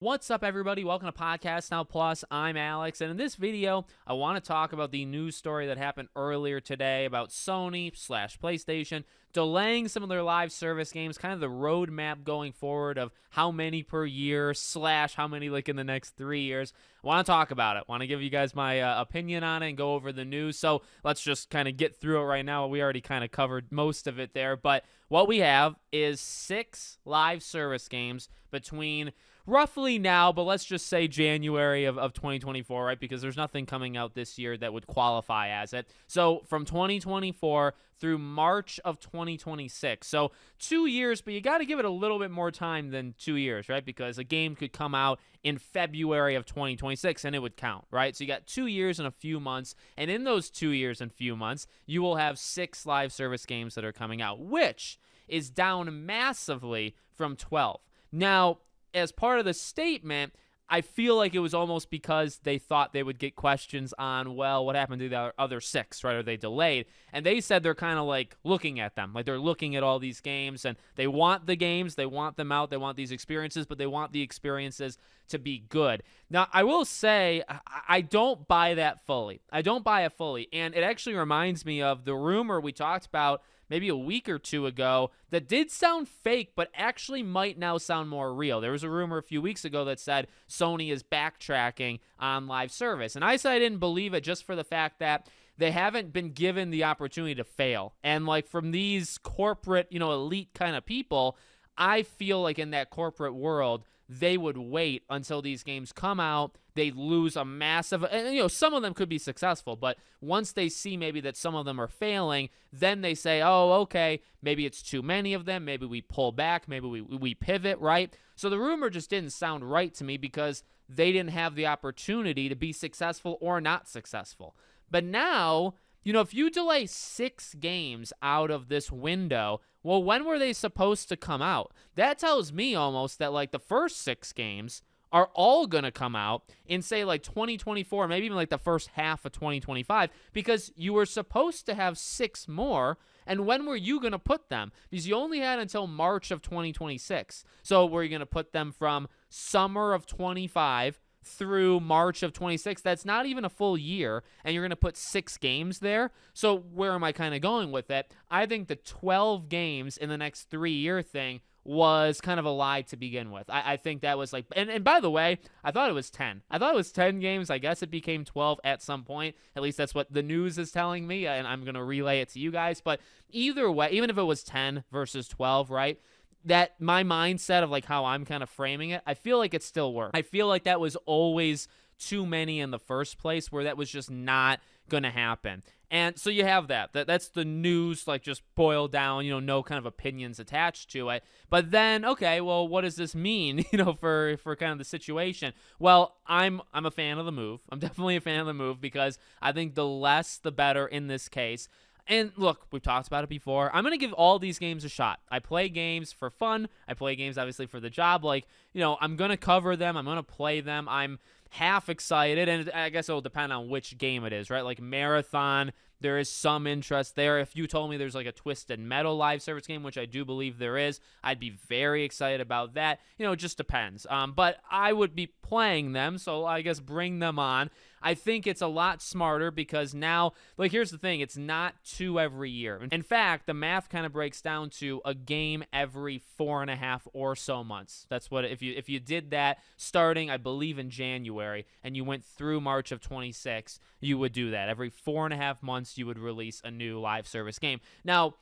What's up, everybody? Welcome to Podcast Now Plus. I'm Alex, and in this video, I want to talk about the news story that happened earlier today about Sony/PlayStation delaying some of their live service games, kind of the roadmap going forward of how many per year / how many like in the next 3 years. I want to talk about it. I want to give you guys my opinion on it and go over the news. So let's just kind of get through it right now. We already kind of covered most of it there, but what we have is 6 live service games between roughly now, but let's just say January of 2024, right? Because there's nothing coming out this year that would qualify as it. So from 2024 through March of 2026. So 2 years, but you got to give it a little bit more time than 2 years, right? Because a game could come out in February of 2026 and it would count, right? So you got 2 years and a few months. And in those 2 years and few months, you will have 6 live service games that are coming out, which is down massively from 12. Now, as part of the statement, I feel like it was almost because they thought they would get questions on, well, what happened to the other 6, right? Are they delayed? And they said they're kind of like looking at them. Like they're looking at all these games and they want the games, they want them out, they want these experiences, but they want the experiences to be good. Now, I will say, I don't buy that fully. I don't buy it fully. And it actually reminds me of the rumor we talked about maybe a week or two ago that did sound fake, but actually might now sound more real. There was a rumor a few weeks ago that said Sony is backtracking on live service. And I said I didn't believe it just for the fact that they haven't been given the opportunity to fail. And like from these corporate, elite kind of people, I feel like in that corporate world, they would wait until these games come out. They lose a massive, and some of them could be successful, but once they see maybe that some of them are failing, then they say, oh, okay, maybe it's too many of them. Maybe we pull back. Maybe we pivot, right? So the rumor just didn't sound right to me because they didn't have the opportunity to be successful or not successful. But now, if you delay 6 games out of this window, well, when were they supposed to come out? That tells me almost that like the first 6 games are all going to come out in say like 2024, maybe even like the first half of 2025, because you were supposed to have 6 more. And when were you going to put them? Because you only had until March of 2026. So were you going to put them from summer of 25 through March of 26? That's not even a full year, and you're going to put 6 games there. So where am I kind of going with it? I think the 12 games in the next 3-year thing was kind of a lie to begin with. I think that was like, and by the way, I thought it was 10. I thought it was 10 games. I guess it became 12 at some point. At least that's what the news is telling me, and I'm going to relay it to you guys. But either way, even if it was 10 versus 12, right? That my mindset of like how I'm kind of framing it, I feel like it still worked. I feel like that was always too many in the first place where that was just not going to happen. And so you have that's the news, like just boiled down, no kind of opinions attached to it. But then, okay, well, what does this mean, for kind of the situation? Well, I'm a fan of the move. I'm definitely a fan of the move because I think the less, the better in this case. And look, we've talked about it before. I'm going to give all these games a shot. I play games for fun. I play games, obviously, for the job. Like, I'm going to cover them. I'm going to play them. I'm half excited, and I guess it'll depend on which game it is, right? Like Marathon, there is some interest there. If you told me there's like a Twisted Metal live service game, which I do believe there is, I'd be very excited about that. It just depends. But I would be playing them, so I guess bring them on. I think it's a lot smarter because now, like, here's the thing. It's not 2 every year. In fact, the math kind of breaks down to a game every 4.5 or so months. That's what, if you did that starting, I believe, in January, and you went through March of 26, you would do that. Every 4.5 months, you would release a new live service game. Now,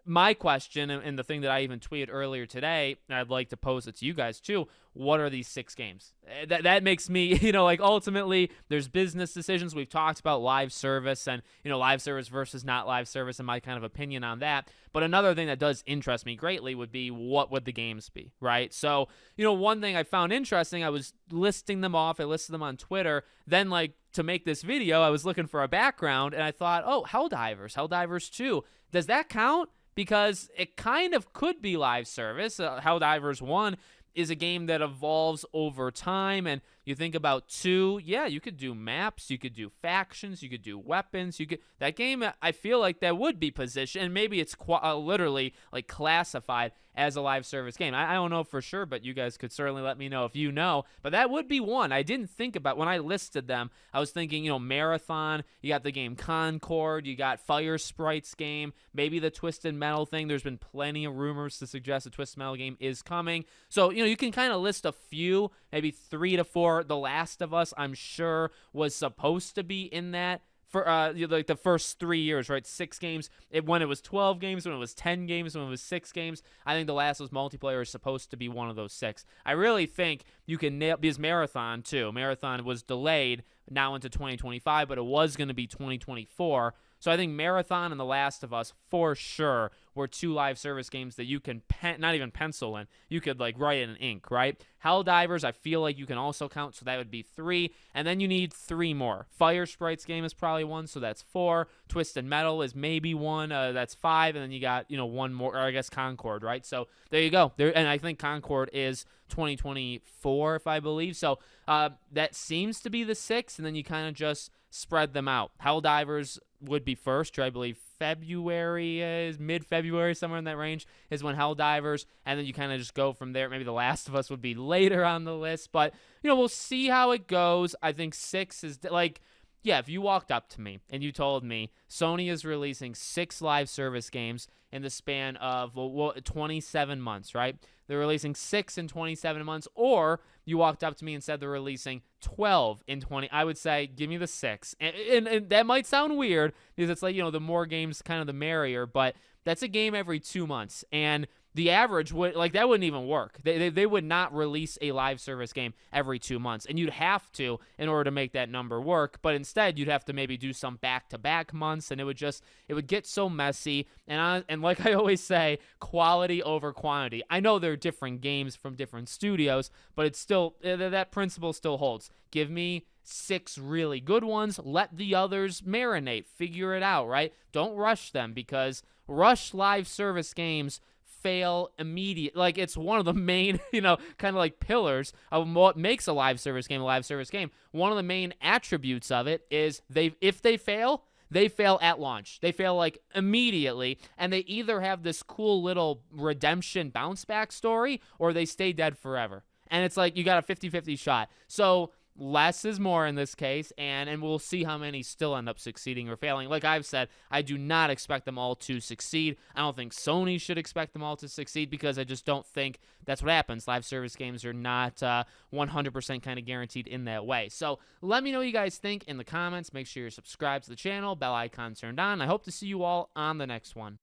my question, and the thing that I even tweeted earlier today, and I'd like to pose it to you guys too, what are these 6 games? That makes me, like ultimately there's business decisions. We've talked about live service and, live service versus not live service and my kind of opinion on that. But another thing that does interest me greatly would be what would the games be, right? So, one thing I found interesting, I was listing them off. I listed them on Twitter. Then like to make this video, I was looking for a background and I thought, oh, Helldivers 2. Does that count? Because it kind of could be live service. Helldivers 1 is a game that evolves over time, and you think about 2, yeah, you could do maps, you could do factions, you could do weapons, that game, I feel like that would be positioned, and maybe it's literally like classified as a live service game. I don't know for sure, but you guys could certainly let me know if you know. But that would be one. I didn't think about when I listed them. I was thinking, Marathon, you got the game Concord, you got Fire Sprites game, maybe the Twisted Metal thing. There's been plenty of rumors to suggest a Twisted Metal game is coming. So, you can kind of list a few, maybe 3 to 4. The Last of Us, I'm sure, was supposed to be in that for like the first 3 years, right? 6 games. When it was 12 games, when it was 10 games, when it was 6 games. I think The Last of Us multiplayer is supposed to be one of those 6. I really think you can nail, because Marathon too. Marathon was delayed now into 2025, but it was going to be 2024. So I think Marathon and The Last of Us for sure were 2 live service games that you can not even pencil in. You could like write in ink, right? Helldivers, I feel like you can also count, so that would be 3. And then you need 3 more. Fire Sprites game is probably 1, so that's 4. Twisted Metal is maybe 1, that's 5. And then you got, 1 more, or I guess Concord, right? So there you go. And I think Concord is 2024, if I believe. So that seems to be the 6, and then you kind of just spread them out. Helldivers would be first, I believe February is mid-February, somewhere in that range is when Helldivers, and then you kind of just go from there. Maybe The Last of Us would be later on the list, but we'll see how it goes. I think 6 is like, yeah, if you walked up to me and you told me Sony is releasing 6 live service games in the span of 27 months, right? They're releasing 6 in 27 months, or you walked up to me and said they're releasing 12 in 20, I would say, give me the 6. And that might sound weird because it's like, the more games, kind of the merrier, but that's a game every 2 months. And the average would, like, that wouldn't even work. They would not release a live service game every 2 months, and you'd have to in order to make that number work. But instead, you'd have to maybe do some back-to-back months, and it would get so messy. And like I always say, quality over quantity. I know they're different games from different studios, but it's still, that principle still holds. Give me 6 really good ones. Let the others marinate. Figure it out, right? Don't rush them, because rush live service games fail immediate. Like, it's one of the main, kind of like pillars of what makes a live service game a live service game. One of the main attributes of it is if they fail at launch. They fail like immediately, and they either have this cool little redemption bounce back story, or they stay dead forever. And it's like you got a 50-50 shot. So less is more in this case, and we'll see how many still end up succeeding or failing. Like I've said, I do not expect them all to succeed. I don't think Sony should expect them all to succeed, because I just don't think that's what happens. Live service games are not 100% kind of guaranteed in that way. So let me know what you guys think in the comments. Make sure you're subscribed to the channel, bell icon turned on. I hope to see you all on the next one.